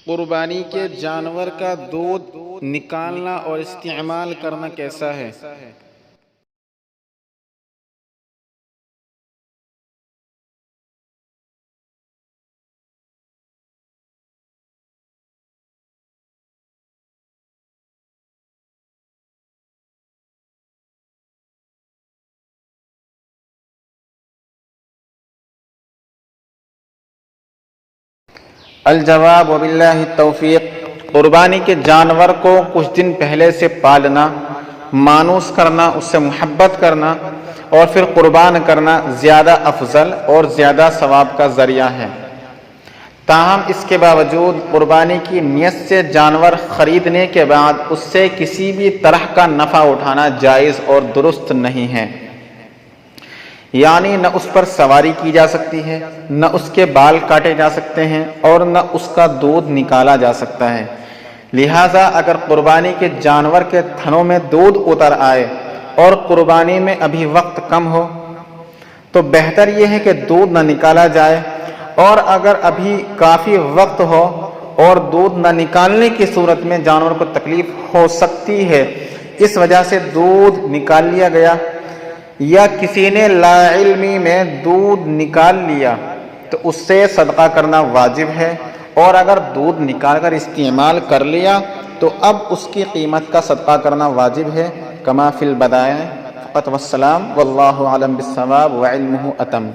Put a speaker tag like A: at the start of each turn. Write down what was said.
A: قربانی کے جانور کا دودھ نکالنا اور استعمال کرنا کیسا ہے؟ الجواب وباللہ التوفیق۔ قربانی کے جانور کو کچھ دن پہلے سے پالنا، مانوس کرنا، اس سے محبت کرنا اور پھر قربان کرنا زیادہ افضل اور زیادہ ثواب کا ذریعہ ہے۔ تاہم اس کے باوجود قربانی کی نیت سے جانور خریدنے کے بعد اس سے کسی بھی طرح کا نفع اٹھانا جائز اور درست نہیں ہے۔ یعنی نہ اس پر سواری کی جا سکتی ہے، نہ اس کے بال کاٹے جا سکتے ہیں اور نہ اس کا دودھ نکالا جا سکتا ہے۔ لہٰذا اگر قربانی کے جانور کے تھنوں میں دودھ اتر آئے اور قربانی میں ابھی وقت کم ہو تو بہتر یہ ہے کہ دودھ نہ نکالا جائے، اور اگر ابھی کافی وقت ہو اور دودھ نہ نکالنے کی صورت میں جانور کو تکلیف ہو سکتی ہے، اس وجہ سے دودھ نکال لیا گیا یا کسی نے لا علمی میں دودھ نکال لیا تو اس سے صدقہ کرنا واجب ہے، اور اگر دودھ نکال کر استعمال کر لیا تو اب اس کی قیمت کا صدقہ کرنا واجب ہے، کما فی البدائع۔ والسلام واللہ اعلم بالصواب وعلمہ اتم۔